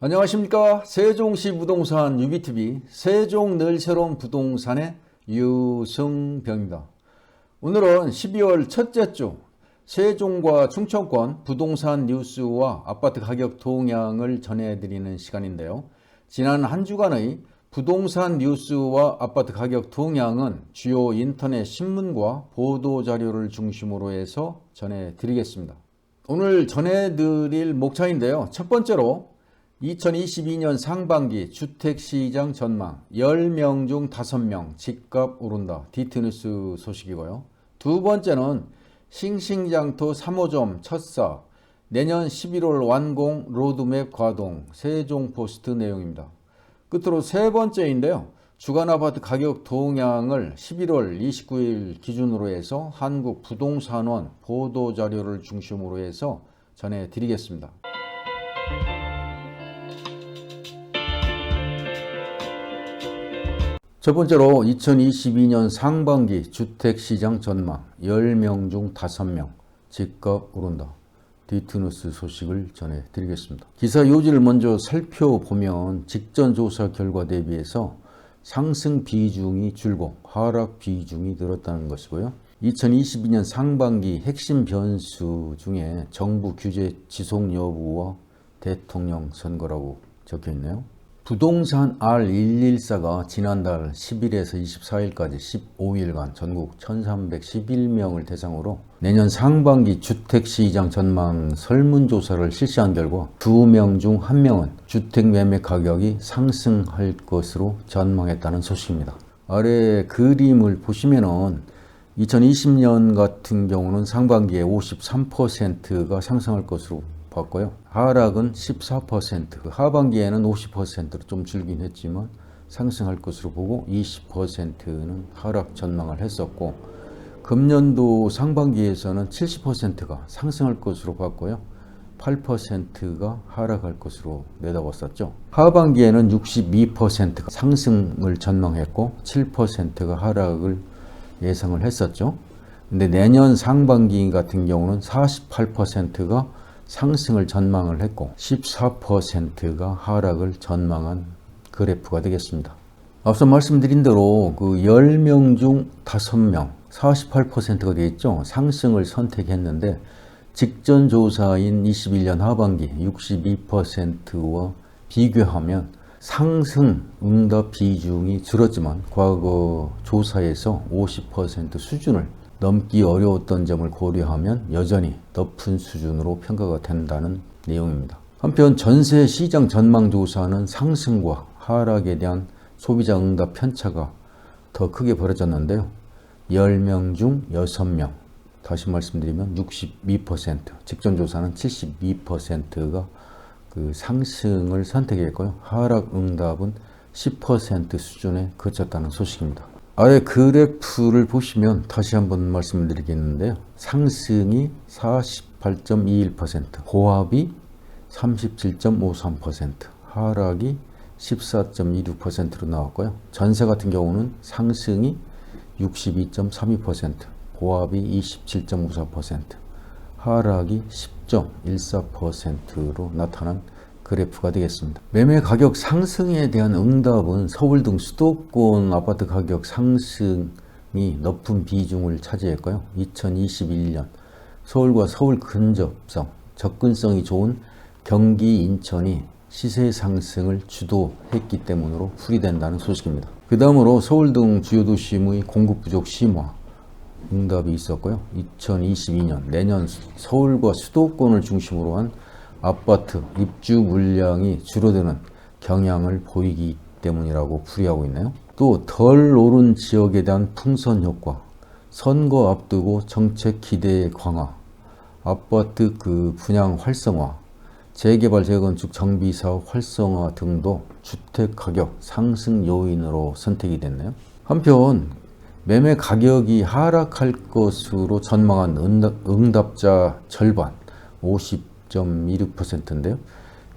안녕하십니까. 세종시 부동산 유비TV 세종 늘 새로운 부동산의 유승병입니다. 오늘은 12월 첫째 주 세종과 충청권 부동산 뉴스와 아파트 가격 동향을 전해드리는 시간인데요. 지난 한 주간의 부동산 뉴스와 아파트 가격 동향은 주요 인터넷 신문과 보도자료를 중심으로 해서 전해드리겠습니다. 오늘 전해드릴 목차인데요. 첫 번째로 2022년 상반기 주택시장 전망 10명 중 5명 집값 오른다 디트뉴스 소식이고요. 두 번째는 싱싱장터 3호점 첫사 내년 11월 완공 로드맵 가동 세종포스트 내용입니다. 끝으로 세 번째인데요. 주간 아파트 가격 동향을 11월 29일 기준으로 해서 한국부동산원 보도자료를 중심으로 해서 전해드리겠습니다. 첫 번째로 2022년 상반기 주택시장 전망 10명 중 5명 집값 오른다 디트뉴스 소식을 전해드리겠습니다. 기사 요지를 먼저 살펴보면 직전 조사 결과 대비해서 상승 비중이 줄고 하락 비중이 늘었다는 것이고요. 2022년 상반기 핵심 변수 중에 정부 규제 지속 여부와 대통령 선거라고 적혀 있네요. 부동산 R114가 지난달 10일에서 24일까지 15일간 전국 1311명을 대상으로 내년 상반기 주택시장 전망 설문조사를 실시한 결과 2명 중 1명은 주택 매매 가격이 상승할 것으로 전망했다는 소식입니다. 아래 그림을 보시면은 2020년 같은 경우는 상반기에 53%가 상승할 것으로 봤고요. 하락은 14%, 하반기에는 50%로 좀 줄긴 했지만 상승할 것으로 보고 20%는 하락 전망을 했었고, 금년도 상반기에서는 70%가 상승할 것으로 봤고요. 8%가 하락할 것으로 내다봤었죠. 하반기에는 62%가 상승을 전망했고 7%가 하락을 예상을 했었죠. 근데 내년 상반기 같은 경우는 48%가 상승을 전망을 했고 14%가 하락을 전망한 그래프가 되겠습니다. 앞서 말씀드린 대로 그 10명 중 5명 48%가 되겠죠. 상승을 선택했는데 직전 조사인 21년 하반기 62%와 비교하면 상승 응답 비중이 줄었지만 과거 조사에서 50% 수준을 넘기 어려웠던 점을 고려하면 여전히 높은 수준으로 평가가 된다는 내용입니다. 한편 전세 시장 전망 조사는 상승과 하락에 대한 소비자 응답 편차가 더 크게 벌어졌는데요. 10명 중 6명, 다시 말씀드리면 62%, 직전 조사는 72%가 그 상승을 선택했고요. 하락 응답은 10% 수준에 그쳤다는 소식입니다. 아래 그래프를 보시면 다시 한번 말씀드리겠는데요. 상승이 48.21%, 고압이 37.53%, 하락이 14.26%로 나왔고요. 전세 같은 경우는 상승이 62.32%, 고압이 27.54%, 하락이 10.14%로 나타난 그래프가 되겠습니다. 매매 가격 상승에 대한 응답은 서울 등 수도권 아파트 가격 상승이 높은 비중을 차지했고요. 2021년 서울과 서울 근접성, 접근성이 좋은 경기, 인천이 시세 상승을 주도했기 때문으로 풀이된다는 소식입니다. 그 다음으로 서울 등 주요 도심의 공급 부족 심화 응답이 있었고요. 2022년 내년 서울과 수도권을 중심으로 한 아파트 입주 물량이 줄어드는 경향을 보이기 때문이라고 풀이하고 있네요. 또 덜 오른 지역에 대한 풍선 효과, 선거 앞두고 정책 기대 강화, 아파트 분양 활성화, 재개발 재건축 정비 사업 활성화 등도 주택 가격 상승 요인으로 선택이 됐네요. 한편 매매 가격이 하락할 것으로 전망한 응답자 절반 50.26%인데요.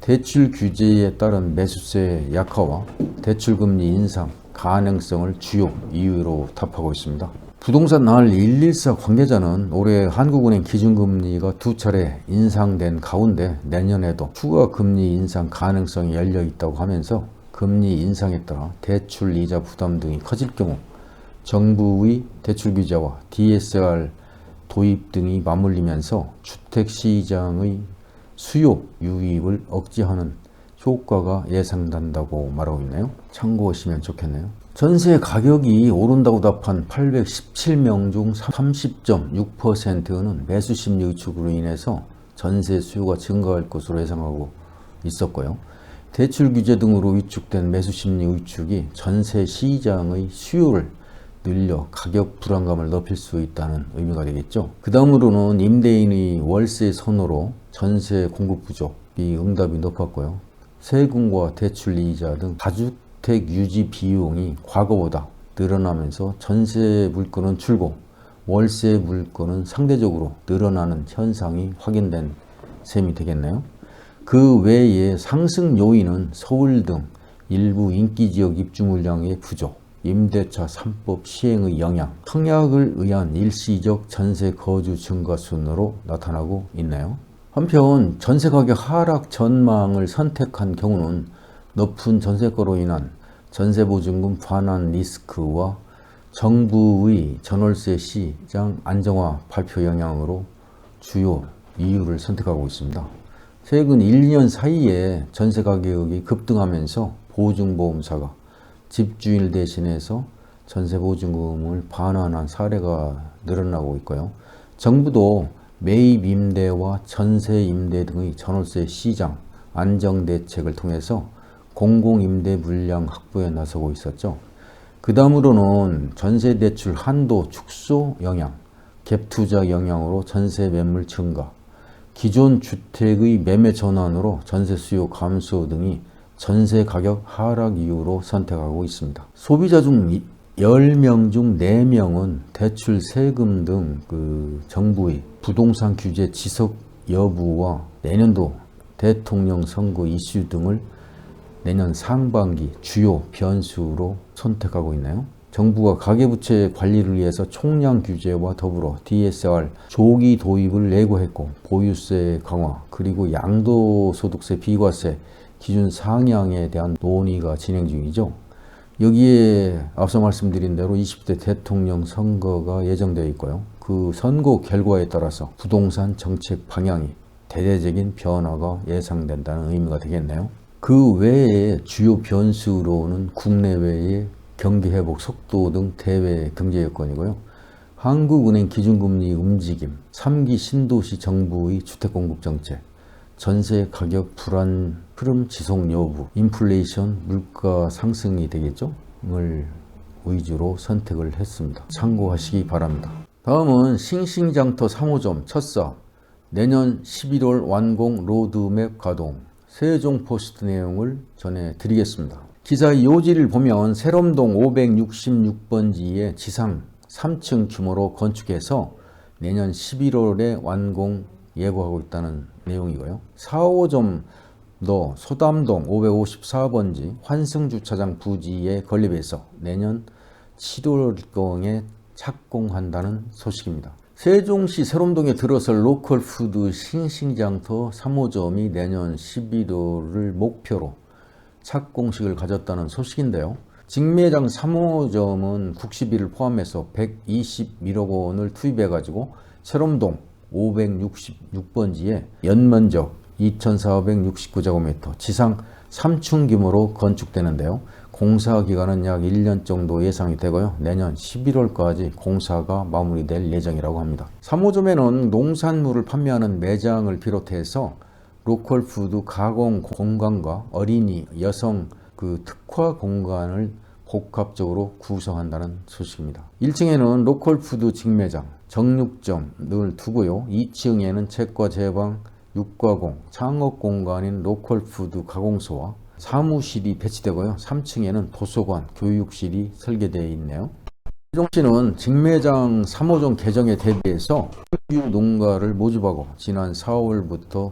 대출 규제에 따른 매수세 약화와 대출금리 인상 가능성을 주요 이유로 답하고 있습니다. 부동산 날 114 관계자는 올해 한국은행 기준금리가 2차례 인상된 가운데 내년에도 추가 금리 인상 가능성이 열려 있다고 하면서 금리 인상에 따라 대출 이자 부담 등이 커질 경우 정부의 대출 규제와 DSR 도입 등이 맞물리면서 주택시장의 수요 유입을 억제하는 효과가 예상된다고 말하고 있네요. 참고하시면 좋겠네요. 전세 가격이 오른다고 답한 817명 중 30.6%는 매수 심리 위축으로 인해서 전세 수요가 증가할 것으로 예상하고 있었고요. 대출 규제 등으로 위축된 매수 심리 위축이 전세 시장의 수요를 늘려 가격 불안감을 높일 수 있다는 의미가 되겠죠. 그 다음으로는 임대인의 월세 선호로 전세 공급 부족이 응답이 높았고요. 세금과 대출 이자 등 다주택 유지 비용이 과거보다 늘어나면서 전세 물건은 줄고 월세 물건은 상대적으로 늘어나는 현상이 확인된 셈이 되겠네요. 그 외에 상승 요인은 서울 등 일부 인기지역 입주 물량의 부족, 임대차 3법 시행의 영향, 청약을 의한 일시적 전세 거주 증가 순으로 나타나고 있네요. 한편 전세 가격 하락 전망을 선택한 경우는 높은 전세가로 인한 전세보증금 반환 리스크와 정부의 전월세 시장 안정화 발표 영향으로 주요 이유를 선택하고 있습니다. 최근 1, 2년 사이에 전세 가격이 급등하면서 보증보험사가 집주인을 대신해서 전세보증금을 반환한 사례가 늘어나고 있고요. 정부도 매입 임대와 전세 임대 등의 전월세 시장 안정 대책을 통해서 공공임대 물량 확보에 나서고 있었죠. 그 다음으로는 전세 대출 한도 축소 영향, 갭투자 영향으로 전세 매물 증가, 기존 주택의 매매 전환으로 전세 수요 감소 등이 전세 가격 하락 이유로 선택하고 있습니다. 소비자 중 10명 중 4명은 대출 세금 등 정부의 부동산 규제 지속 여부와 내년도 대통령 선거 이슈 등을 내년 상반기 주요 변수로 선택하고 있나요? 정부가 가계부채 관리를 위해서 총량 규제와 더불어 DSR 조기 도입을 예고했고 보유세 강화 그리고 양도소득세 비과세 기준 상향에 대한 논의가 진행 중이죠. 여기에 앞서 말씀드린 대로 20대 대통령 선거가 예정되어 있고요. 그 선거 결과에 따라서 부동산 정책 방향이 대대적인 변화가 예상된다는 의미가 되겠네요. 그 외에 주요 변수로는 국내외의 경기 회복 속도 등 대외 경제 여건이고요. 한국은행 기준금리 움직임, 3기 신도시 정부의 주택공급 정책, 전세 가격 불안 흐름 지속 여부, 인플레이션, 물가 상승이 되겠죠? 을 위주로 선택을 했습니다. 참고하시기 바랍니다. 다음은 싱싱장터 3호점 첫 사업, 내년 11월 완공 로드맵 가동, 세종포스트 내용을 전해드리겠습니다. 기사의 요지를 보면 세롬동 566번지에 지상 3층 규모로 건축해서 내년 11월에 완공 예고하고 있다는 내용이고요. 4호점도 소담동 554번지 환승주차장 부지에 건립해서 내년 7월경에 착공한다는 소식입니다. 세종시 세롬동에 들어설 로컬푸드 싱싱장터 3호점이 내년 11월을 목표로 착공식을 가졌다는 소식인데요. 직매장 3호점은 국시비를 포함해서 121억 원을 투입해가지고 세롬동 566번지에 연면적 2,469제곱미터, 지상 3층 규모로 건축되는데요. 공사 기간은 약 1년 정도 예상이 되고요. 내년 11월까지 공사가 마무리될 예정이라고 합니다. 3호점에는 농산물을 판매하는 매장을 비롯해서 로컬푸드 가공 공간과 어린이, 여성 특화 공간을 복합적으로 구성한다는 소식입니다. 1층에는 로컬푸드 직매장, 정육점을 두고요. 2층에는 책과 제방, 육가공, 창업 공간인 로컬푸드 가공소와 사무실이 배치되고요. 3층에는 도서관, 교육실이 설계되어 있네요. 세종시는 직매장 3호점 개정에 대비해서 신규 농가를 모집하고 지난 4월부터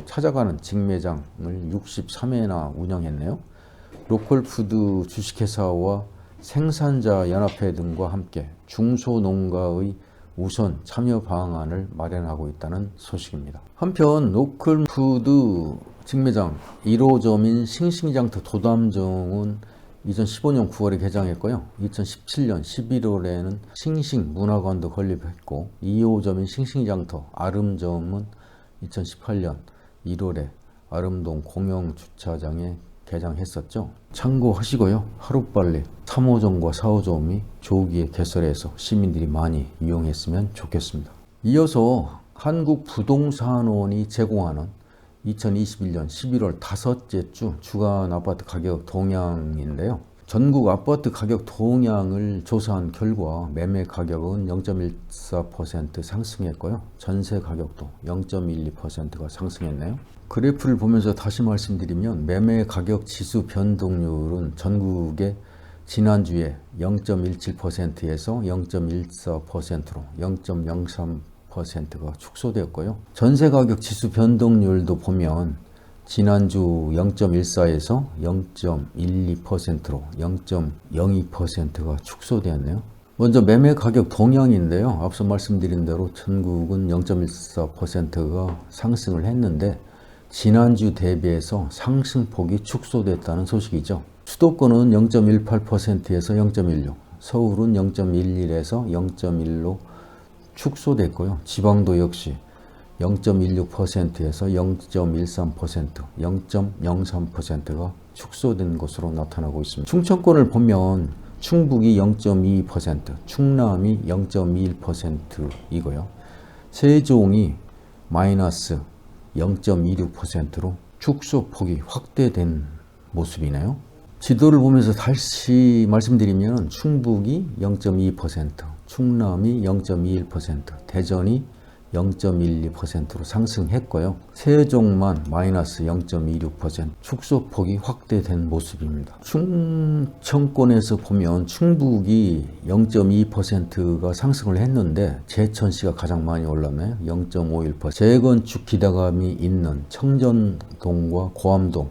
찾아가는 직매장을 63회나 운영했네요. 로컬푸드 주식회사와 생산자 연합회 등과 함께 중소농가의 우선 참여 방안을 마련하고 있다는 소식입니다. 한편 로컬푸드 직매장 1호점인 싱싱장터 도담정은 2015년 9월에 개장했고요. 2017년 11월에는 싱싱 문화관도 건립했고 2호점인 싱싱장터 아름점은 2018년 1월에 아름동 공영주차장에 개장했었죠. 참고하시고요. 하루빨리 3호점과 4호점이 조기에 개설해서 시민들이 많이 이용했으면 좋겠습니다. 이어서 한국부동산원이 제공하는 2021년 11월 다섯째 주 주간 아파트 가격 동향인데요. 전국 아파트 가격 동향을 조사한 결과 매매 가격은 0.14% 상승했고요. 전세 가격도 0.12%가 상승했네요. 그래프를 보면서 다시 말씀드리면 매매 가격 지수 변동률은 전국에 지난주에 0.17%에서 0.14%로 0.03%가 축소되었고요. 전세 가격 지수 변동률도 보면 지난주 0.14에서 0.12%로 0.02%가 축소되었네요. 먼저 매매 가격 동향인데요. 앞서 말씀드린 대로 전국은 0.14%가 상승을 했는데 지난주 대비해서 상승폭이 축소됐다는 소식이죠. 수도권은 0.18%에서 0.16, 서울은 0.11에서 0.1로 축소됐고요. 지방도 역시 0.16%에서 0.13%, 0.03%가 축소된 것으로 나타나고 있습니다. 충청권을 보면 충북이 0.22%, 충남이 0.21%이고요. 세종이 마이너스 0.26%로 축소폭이 확대된 모습이네요. 지도를 보면서 다시 말씀드리면 충북이 0.2%, 충남이 0.21%, 대전이 0.12%로 상승했고요. 세종만 마이너스 0.26%, 축소폭이 확대된 모습입니다. 충청권에서 보면 충북이 0.2%가 상승을 했는데 제천시가 가장 많이 올랐네요. 0.51%. 재건축 기대감이 있는 청전동과 고암동,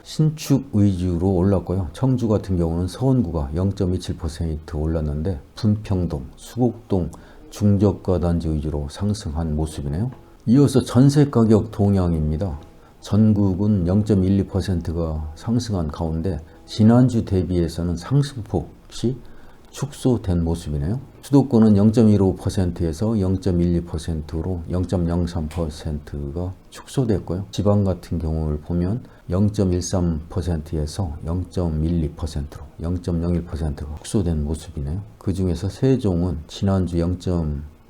신축 위주로 올랐고요. 청주 같은 경우는 서원구가 0.27% 올랐는데 분평동, 수곡동, 중저가 단지 위주로 상승한 모습이네요. 이어서 전세 가격 동향입니다. 전국은 0.12%가 상승한 가운데 지난주 대비해서는 상승폭이 축소된 모습이네요. 수도권은 0.15%에서 0.12%로 0.03%가 축소됐고요. 지방 같은 경우를 보면 0.13%에서 0.12%로 0.01%가 축소된 모습이네요. 그 중에서 세종은 지난주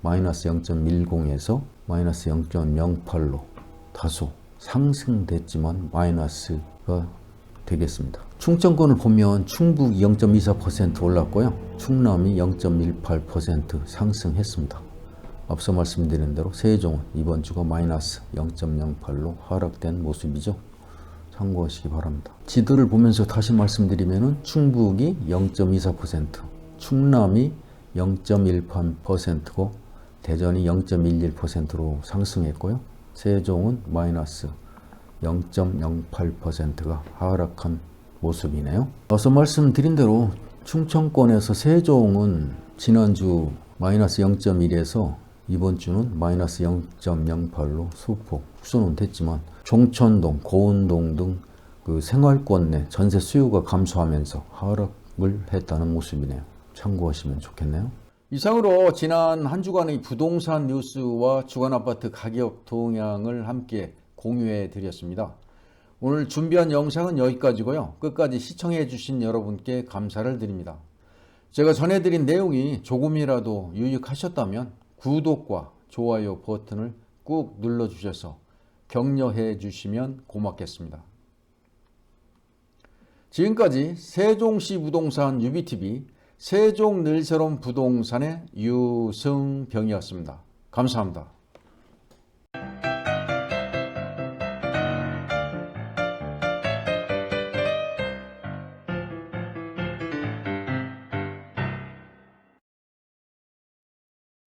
마이너스 0.10에서 마이너스 0.08로 다소 상승됐지만 마이너스가 되겠습니다. 충청권을 보면 충북이 0.24% 올랐고요. 충남이 0.18% 상승했습니다. 앞서 말씀드린 대로 세종은 이번 주가 마이너스 0.08로 하락된 모습이죠. 참고하시기 바랍니다. 지도를 보면서 다시 말씀드리면 충북이 0.24%, 충남이 0.18%고 대전이 0.11%로 상승했고요. 세종은 마이너스 0.08%가 하락한 모습이네요. 앞서 말씀드린 대로 충청권에서 세종은 지난주 마이너스 0.1에서 이번 주는 마이너스 0.08로 소폭 축소는 됐지만 종천동, 고운동 등 그 생활권 내 전세 수요가 감소하면서 하락을 했다는 모습이네요. 참고하시면 좋겠네요. 이상으로 지난 한 주간의 부동산 뉴스와 주간 아파트 가격 동향을 함께 공유해 드렸습니다. 오늘 준비한 영상은 여기까지고요. 끝까지 시청해 주신 여러분께 감사를 드립니다. 제가 전해드린 내용이 조금이라도 유익하셨다면 구독과 좋아요 버튼을 꾹 눌러주셔서 격려해 주시면 고맙겠습니다. 지금까지 세종시 부동산 UBTV 세종늘새로운 부동산의 유승병이었습니다. 감사합니다.